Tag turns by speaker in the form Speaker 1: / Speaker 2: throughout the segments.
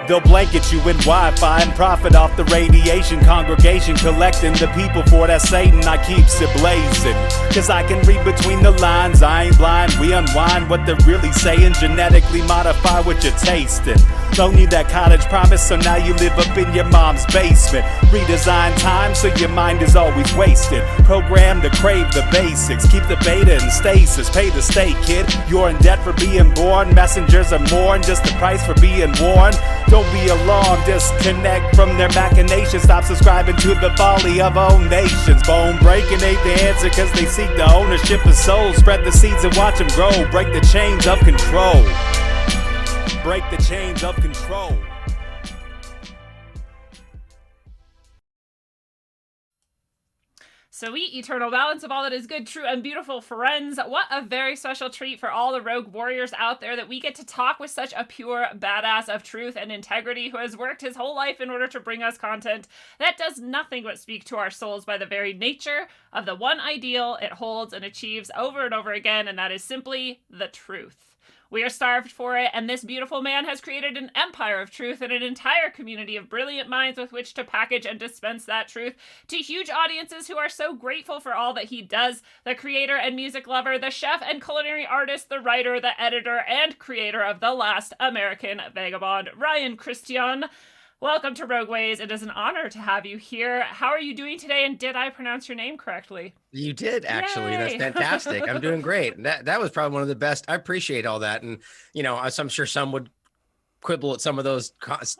Speaker 1: They'll blanket you in Wi-Fi and profit off the radiation. Congregation collecting the people for that Satan. I keeps it blazing, cause I can read between the lines. I ain't blind, we unwind what they're really saying. Genetically modify what you're tasting. Don't need that college promise, so now you live up in your mom's basement. Redesign time so your mind is always wasted. Programmed to crave the basics. Keep the beta in stasis. Pay the state, kid. You're in debt for being born. Messengers are more than just the price for being warned. Don't be alarmed, disconnect from their machinations. Stop subscribing to the folly of own nations. Bone breaking ain't the answer, cause they seek the ownership of souls. Spread the seeds and watch them grow. Break the chains of control. Break the chains of control.
Speaker 2: Sweet eternal balance of all that is good, true, and beautiful, friends. What a very special treat for all the rogue warriors out there that we get to talk with such a pure badass of truth and integrity who has worked his whole life in order to bring us content that does nothing but speak to our souls by the very nature of the one ideal it holds and achieves over and over again, and that is simply the truth. We are starved for it, and this beautiful man has created an empire of truth and an entire community of brilliant minds with which to package and dispense that truth to huge audiences who are so grateful for all that he does. The creator and music lover, the chef and culinary artist, the writer, the editor, and creator of The Last American Vagabond, Ryan Cristián. Welcome to Rogue Ways. It is an honor to have you here. How are you doing today, and did I pronounce your name correctly?
Speaker 3: You did, actually.
Speaker 2: Yay!
Speaker 3: That's fantastic. I'm doing great. That was probably one of the best. I appreciate all that. And, you know, I'm sure some would quibble at some of those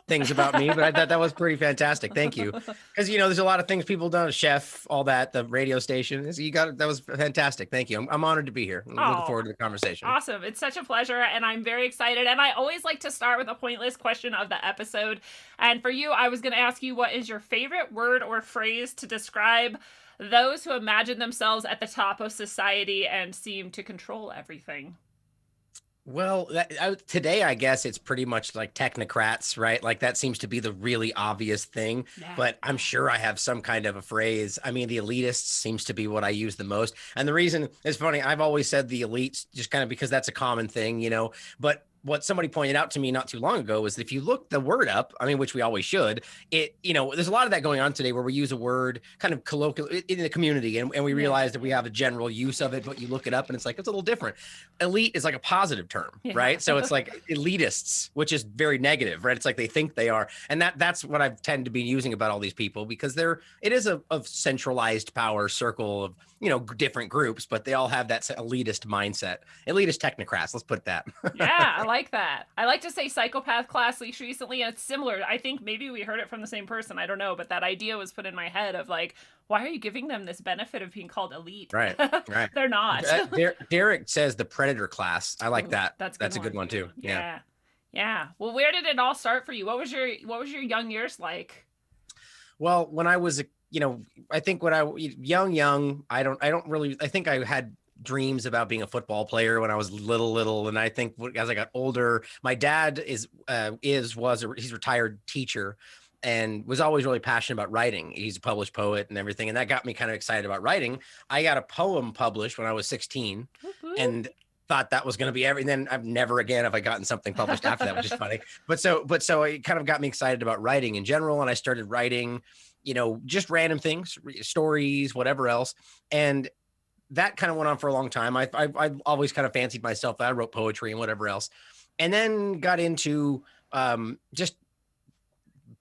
Speaker 3: things about me, but I thought that was pretty fantastic. Thank you. Because, you know, there's a lot of things people don't, chef, all that, the radio station. That was fantastic. Thank you. I'm honored to be here. I'm looking forward to the conversation.
Speaker 2: Awesome. It's such a pleasure, and I'm very excited. And I always like to start with a pointless question of the episode. And for you, I was going to ask you, what is your favorite word or phrase to describe those who imagine themselves at the top of society and seem to control everything?
Speaker 3: Well, today, I guess it's pretty much like technocrats, right? Like that seems to be the really obvious thing, but I'm sure I have some kind of a phrase. I mean, the elitists seems to be what I use the most. And the reason is funny. I've always said the elites just kind of because that's a common thing, you know, but what somebody pointed out to me not too long ago is that if you look the word up, I mean, which we always should, you know, there's a lot of that going on today where we use a word kind of colloquial in the community and we realize that we have a general use of it, but you look it up and it's like, it's a little different. Elite is like a positive term, right? So it's like elitists, which is very negative, right? It's like they think they are. And that's what I tend to be using about all these people because it is a centralized power circle of, you know, different groups, but they all have that elitist mindset, elitist technocrats. Let's put that.
Speaker 2: Yeah, I like that. I like to say psychopath class least recently, and it's similar. I think maybe we heard it from the same person. I don't know, but that idea was put in my head of like, why are you giving them this benefit of being called elite?
Speaker 3: Right.
Speaker 2: They're not.
Speaker 3: Derek says the predator class. I like that.
Speaker 2: That's
Speaker 3: a good one too.
Speaker 2: Yeah. Well, where did it all start for you? What was your young years like?
Speaker 3: Well, when I was I think when I young, I think I had dreams about being a football player when I was little. And I think as I got older, my dad he's a retired teacher and was always really passionate about writing. He's a published poet and everything. And that got me kind of excited about writing. I got a poem published when I was 16 and thought that was going to be everything. Then I've never again have I gotten something published after that, which is funny. But so it kind of got me excited about writing in general. And I started writing, you know, just random things, stories, whatever else. And that kind of went on for a long time. I always kind of fancied myself that I wrote poetry and whatever else. And then got into just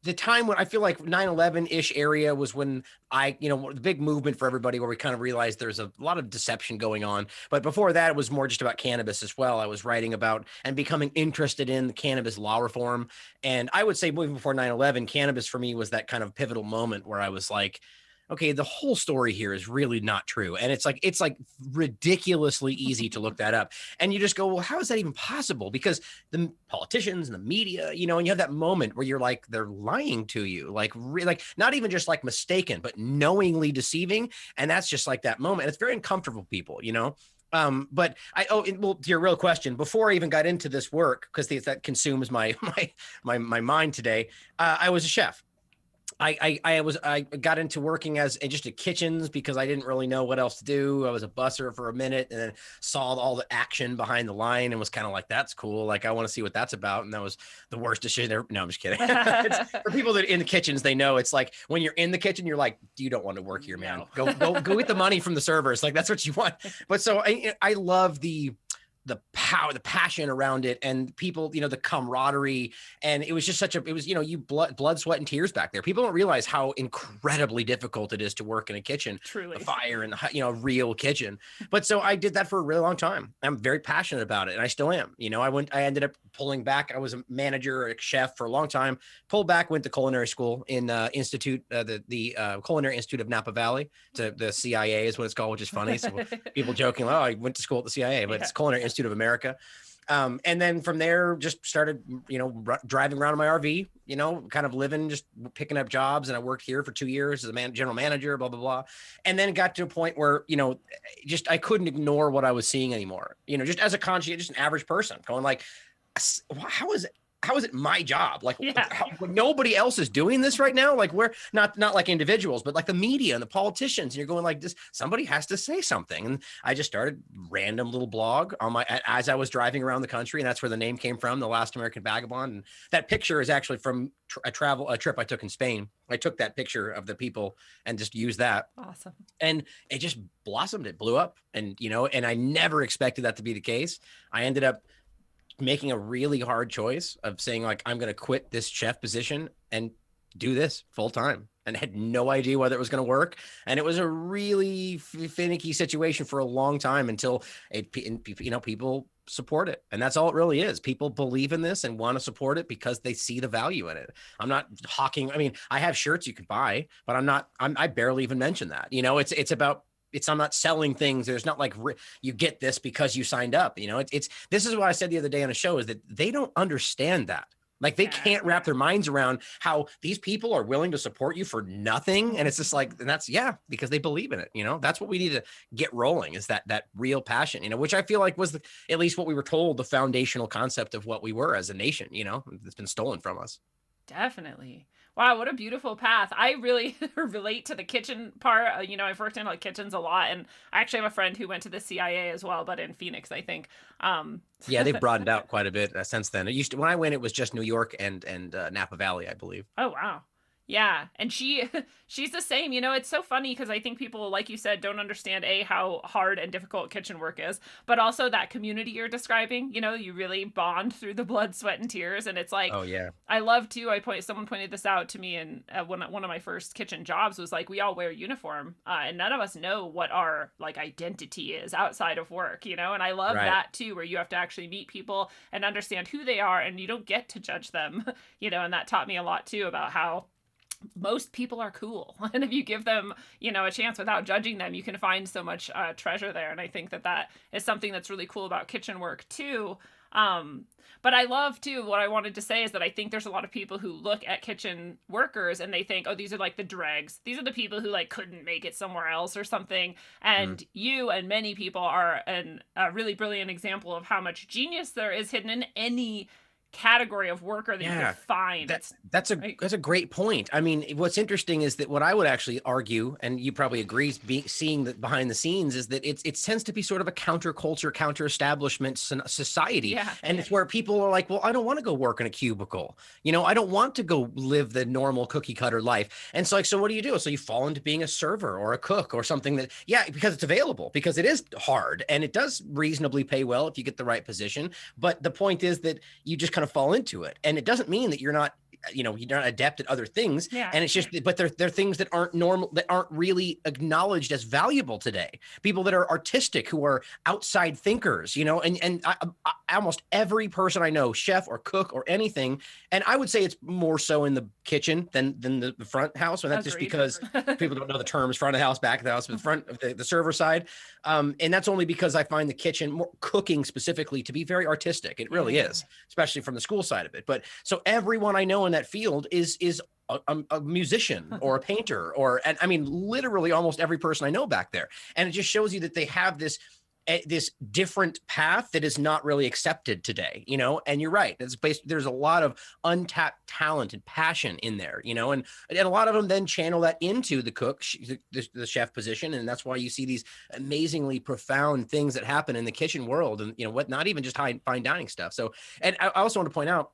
Speaker 3: the time when I feel like 9/11-ish area was when the big movement for everybody where we kind of realized there's a lot of deception going on. But before that, it was more just about cannabis as well. I was writing about and becoming interested in the cannabis law reform. And I would say moving before 9/11, cannabis for me was that kind of pivotal moment where I was like, okay, the whole story here is really not true. And it's like ridiculously easy to look that up. And you just go, well, how is that even possible? Because the politicians and the media, you know, and you have that moment where you're like, they're lying to you, like not even just like mistaken, but knowingly deceiving. And that's just like that moment. It's very uncomfortable, people, you know? But to your real question, before I even got into this work, because that consumes my mind today, I was a chef. I got into working as just at kitchens because I didn't really know what else to do. I was a busser for a minute and then saw all the action behind the line and was kind of like, that's cool. Like, I want to see what that's about. And that was the worst decision ever. No, I'm just kidding. It's, for people that are in the kitchens, they know it's like when you're in the kitchen, you're like, you don't want to work here, man.
Speaker 2: No.
Speaker 3: Go get the money from the servers. Like, that's what you want. But so I love the power, the passion around it, and people, the camaraderie. And it was just it was, you blood, sweat, and tears back there. People don't realize how incredibly difficult it is to work in a kitchen,
Speaker 2: Truly.
Speaker 3: a fire in the, real kitchen. But so I did that for a really long time. I'm very passionate about it. And I still am, I ended up pulling back. I was a manager, a chef for a long time, pulled back, went to culinary school in Institute, the Culinary Institute of Napa Valley, to the CIA is what it's called, which is funny. So people joking, oh, I went to school at the CIA, but it's Culinary Institute of America. And then from there, just started, driving around in my RV, kind of living, just picking up jobs. And I worked here for 2 years as a general manager, blah, blah, blah. And then got to a point where, I couldn't ignore what I was seeing anymore, just as a conscientious, just an average person going like, how is it my job? Like, nobody else is doing this right now. Like, we're not like individuals, but like the media and the politicians. And you're going like this, somebody has to say something. And I just started random little blog as I was driving around the country. And that's where the name came from, The Last American Vagabond. And that picture is actually from a trip I took in Spain. I took that picture of the people and just used that.
Speaker 2: Awesome.
Speaker 3: And it just blossomed. It blew up. And, and I never expected that to be the case. I ended up making a really hard choice of saying like, I'm going to quit this chef position and do this full time, and had no idea whether it was going to work. And it was a really finicky situation for a long time until people support it. And that's all it really is. People believe in this and want to support it because they see the value in it. I'm not hawking. I mean, I have shirts you could buy, but I barely even mention that, I'm not selling things. There's not like you get this because you signed up. This is what I said the other day on a show, is that they don't understand that. Like, they can't wrap their minds around how these people are willing to support you for nothing. And it's just like, and that's because they believe in it. That's what we need to get rolling, is that real passion, which I feel like was at least what we were told, the foundational concept of what we were as a nation, that's been stolen from us.
Speaker 2: Definitely. Wow, what a beautiful path. I really relate to the kitchen part. I've worked in kitchens a lot, and I actually have a friend who went to the CIA as well, but in Phoenix, I think.
Speaker 3: Yeah, they've broadened out quite a bit since then. It used to, when I went, it was just New York and Napa Valley, I believe.
Speaker 2: Oh, wow. Yeah, and she's the same. It's so funny because I think people, like you said, don't understand how hard and difficult kitchen work is, but also that community you're describing. You really bond through the blood, sweat, and tears, and it's like, oh yeah, I love too. Someone pointed this out to me, and one of my first kitchen jobs was like, we all wear uniform, and none of us know what our identity is outside of work. And I love that too, where you have to actually meet people and understand who they are, and you don't get to judge them. And that taught me a lot too about how most people are cool, and if you give them a chance without judging them, you can find so much treasure there. And I think that is something that's really cool about kitchen work too. But I love too, what I wanted to say is that I think there's a lot of people who look at kitchen workers and they think, oh, these are like the dregs, these are the people who couldn't make it somewhere else or something. And you and many people are a really brilliant example of how much genius there is hidden in any category of worker that you can find.
Speaker 3: That's a great point. I mean, what's interesting is that what I would actually argue, and you probably agree, seeing that behind the scenes, is that it tends to be sort of a counterculture, counter-establishment society. Yeah. And it's where people are like, well, I don't want to go work in a cubicle. I don't want to go live the normal cookie cutter life. And so so what do? So you fall into being a server or a cook or something that, because it's available, because it is hard and it does reasonably pay well if you get the right position. But the point is that you just kind of fall into it, and it doesn't mean that you're not adept at other things. And it's just, but they're things that aren't normal, that aren't really acknowledged as valuable today. People that are artistic, who are outside thinkers, and I almost every person I know, chef or cook or anything, and I would say it's more so in the kitchen than the front house. And that's just because people don't know the terms front of the house, back of the house, but the front of the server side. And that's only because I find the kitchen, more cooking specifically, to be very artistic. It really is, especially from the school side of it. But so everyone I know in that field is a musician or a painter, and I mean, literally almost every person I know back there. And it just shows you that they have this this different path that is not really accepted today, and you're right. There's a lot of untapped talent and passion in there, and a lot of them then channel that into the cook, the chef position. And that's why you see these amazingly profound things that happen in the kitchen world, and what, not even just fine dining stuff. So, and I also want to point out,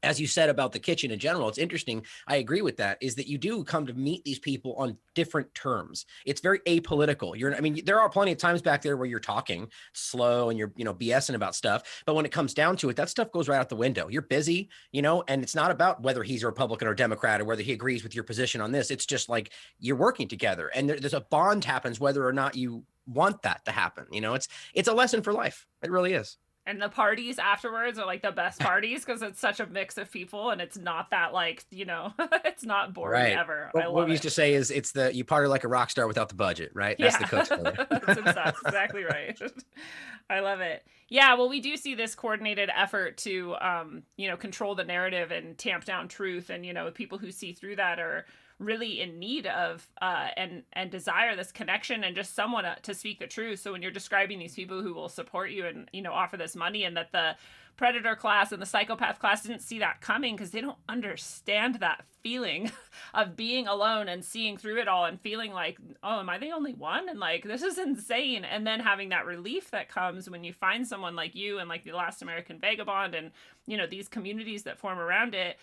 Speaker 3: as you said about the kitchen in general, it's interesting. I agree with that, is that you do come to meet these people on different terms. It's very apolitical. There are plenty of times back there where you're talking slow and you're, BSing about stuff. But when it comes down to it, that stuff goes right out the window. You're busy, and it's not about whether he's a Republican or Democrat or whether he agrees with your position on this. It's just like you're working together, and there's a bond happens whether or not you want that to happen. It's a lesson for life. It really is.
Speaker 2: And the parties afterwards are like the best parties because it's such a mix of people, and it's not that it's not boring ever.
Speaker 3: What we used to say is you party like a rock star without the budget, right? That's the cook's
Speaker 2: That's exactly right. I love it. Yeah, well, we do see this coordinated effort to control the narrative and tamp down truth, and people who see through that are really in need of and desire this connection and just someone to speak the truth. So when you're describing these people who will support you and offer this money, and that the predator class and the psychopath class didn't see that coming because they don't understand that feeling of being alone and seeing through it all and feeling like, oh, am I the only one? And like, this is insane. And then having that relief that comes when you find someone like you and like the Last American Vagabond and these communities that form around it.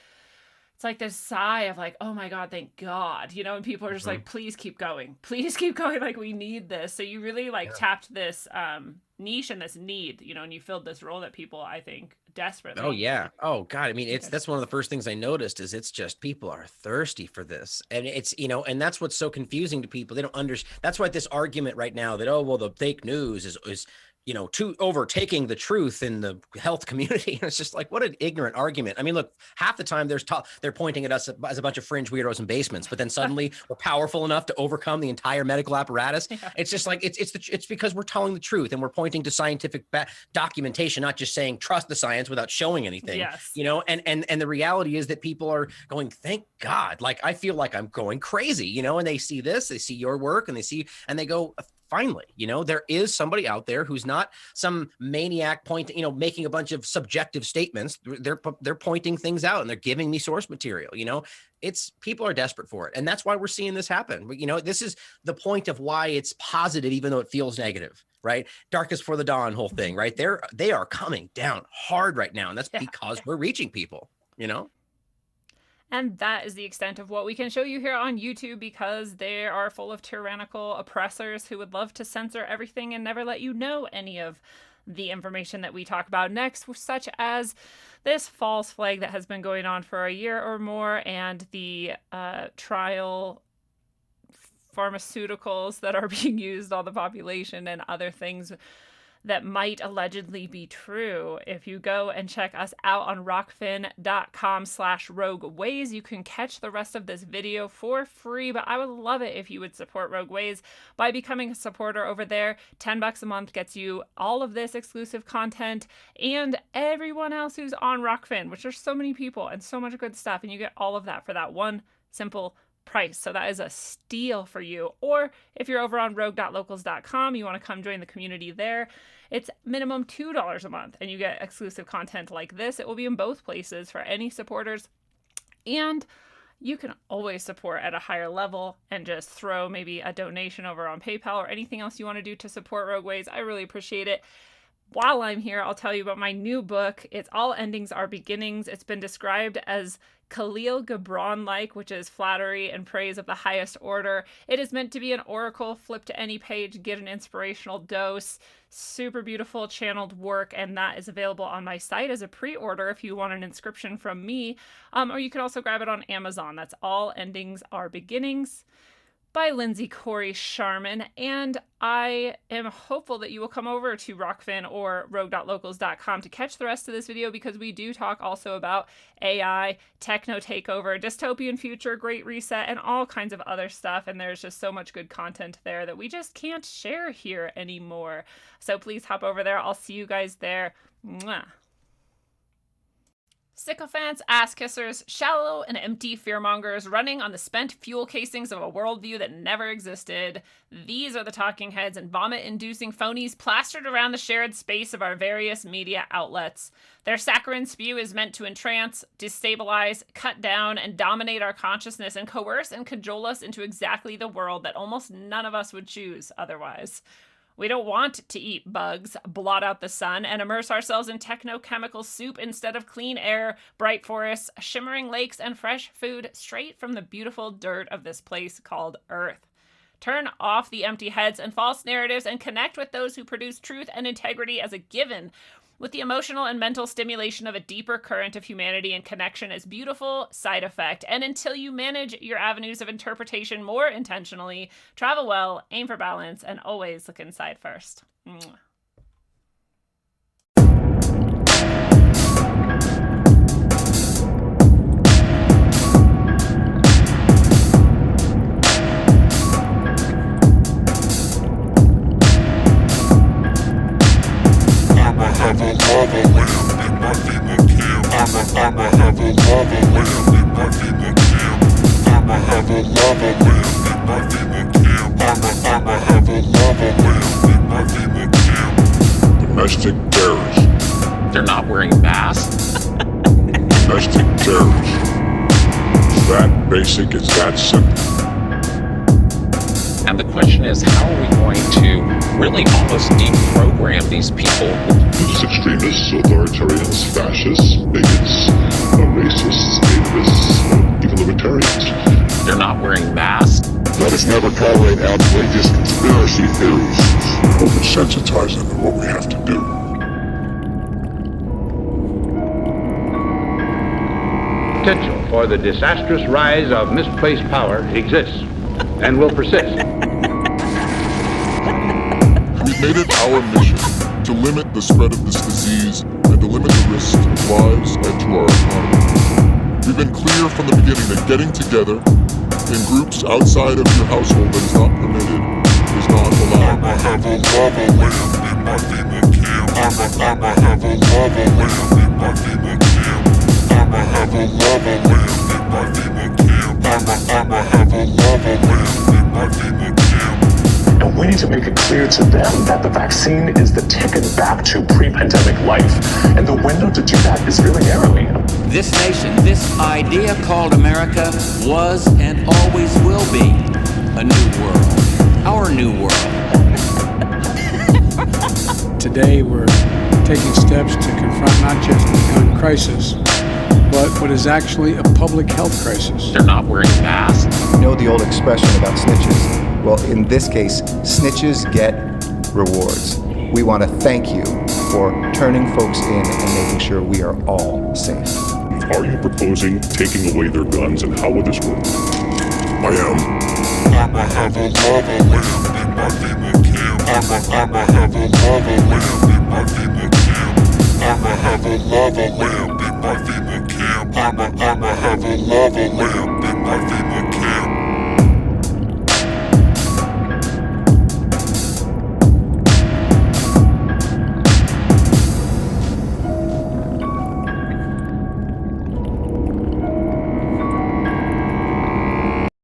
Speaker 2: It's like this sigh of like, oh my God, thank God, and people are just like, please keep going. Like, we need this. So you really tapped this niche and this need, and you filled this role that people, I think, desperately.
Speaker 3: Oh yeah. Oh God. I mean, that's one of the first things I noticed is it's just people are thirsty for this. And it's, and that's what's so confusing to people. They don't understand. That's why this argument right now that, oh, well, the fake news is to overtaking the truth in the health community. And it's just like, what an ignorant argument. I mean, look, half the time they're pointing at us as a bunch of fringe weirdos in basements, but then suddenly we're powerful enough to overcome the entire medical apparatus. Yeah. It's just like, it's because we're telling the truth and we're pointing to scientific documentation, not just saying trust the science without showing anything.
Speaker 2: Yes.
Speaker 3: And the reality is that people are going, thank God. Like, I feel like I'm going crazy, and they see this, they see your work and they go, finally, there is somebody out there who's not some maniac making a bunch of subjective statements. They're pointing things out and they're giving me source material. People are desperate for it. And that's why we're seeing this happen. But, this is the point of why it's positive, even though it feels negative, right? Darkest for the dawn whole thing, right? They are coming down hard right now. And that's because we're reaching people,
Speaker 2: And that is the extent of what we can show you here on YouTube, because they are full of tyrannical oppressors who would love to censor everything and never let you know any of the information that we talk about next, such as this false flag that has been going on for a year or more, and the trial pharmaceuticals that are being used on the population and other things that might allegedly be true. If you go and check us out on rockfin.com/rogueways, you can catch the rest of this video for free. But I would love it if you would support Rogue Ways by becoming a supporter over there. $10 a month gets you all of this exclusive content and everyone else who's on Rockfin, which there's so many people and so much good stuff. And you get all of that for that one simple price. So that is a steal for you. Or if you're over on rogue.locals.com, you want to come join the community there, it's minimum $2 a month and you get exclusive content like this. It will be in both places for any supporters. And you can always support at a higher level and just throw maybe a donation over on PayPal or anything else you want to do to support Rogue Ways. I really appreciate it. While I'm here, I'll tell you about my new book. It's All Endings Are Beginnings. It's been described as Khalil Gibran-like, which is flattery and praise of the highest order. It is meant to be an oracle. Flip to any page, get an inspirational dose. Super beautiful channeled work, and that is available on my site as a pre-order if you want an inscription from me. Or you can also grab it on Amazon. That's All Endings Are Beginnings by Lindsay Corey Sharman, and I am hopeful that you will come over to Rockfin or rogue.locals.com to catch the rest of this video, because we do talk also about AI, techno takeover, dystopian future, great reset, and all kinds of other stuff, and there's just so much good content there that we just can't share here anymore. So please hop over there. I'll see you guys there. Mwah. sycophants, ass kissers, shallow and empty fearmongers running on the spent fuel casings of a worldview that never existed. These are the talking heads and vomit-inducing phonies plastered around the shared space of our various media outlets. Their saccharine spew is meant to entrance, destabilize, cut down, and dominate our consciousness and coerce and cajole us into exactly the world that almost none of us would choose otherwise. We don't want to eat bugs, blot out the sun, and immerse ourselves in techno-chemical soup instead of clean air, bright forests, shimmering lakes, and fresh food straight from the beautiful dirt of this place called Earth. Turn off the empty heads and false narratives and connect with those who produce truth and integrity as a given, with the emotional and mental stimulation of a deeper current of humanity and connection as beautiful side effect. And until you manage your avenues of interpretation more intentionally, travel well, aim for balance, and always look inside first. Mwah.
Speaker 4: Have a lava lamp in my FEMA camp. I'ma have a lava lamp in my FEMA camp. I'ma have a lava lamp in my FEMA camp. I'ma have a lava lamp in my FEMA camp. Domestic terrorists.
Speaker 5: They're not wearing masks.
Speaker 4: Domestic terrorists. It's that basic, it's that simple.
Speaker 5: And the question is, how are we going to really almost deprogram these people?
Speaker 4: These extremists, authoritarians, fascists, bigots, racists, nativists, even libertarians.
Speaker 5: They're not wearing masks.
Speaker 4: Let us never tolerate outrageous conspiracy theories. Oversensitize them to what we have to do.
Speaker 6: Potential for the disastrous rise of misplaced power exists and will persist.
Speaker 4: We've made it our mission to limit the spread of this disease and to limit the risks to lives and to our economy. We've been clear from the beginning that getting together in groups outside of your household that is not permitted is not allowed. I'ma have a lava lamp in my FEMA camp. I'ma have a lava lamp in my FEMA camp. I'ma have a lava lamp in my FEMA camp. I'ma have a lava lamp in my FEMA camp.
Speaker 7: And we need to make it clear to them that the vaccine is the ticket back to pre-pandemic life. And the window to do that is very narrowly.
Speaker 8: This nation, this idea called America, was and always will be a new world. Our new world.
Speaker 9: Today we're taking steps to confront not just the gun crisis, but what is actually a public health crisis.
Speaker 5: They're not wearing masks.
Speaker 10: You know the old expression about snitches? Well, in this case, snitches get rewards. We want to thank you for turning folks in and making sure we are all safe.
Speaker 4: Are you proposing taking away their guns, and how would this work? I am. I'ma have a lava lamp in my FEMA camp. I'ma have a lava lamp in my FEMA camp. I'ma have a lava lamp in my FEMA camp. I'ma have a lava lamp in my FEMA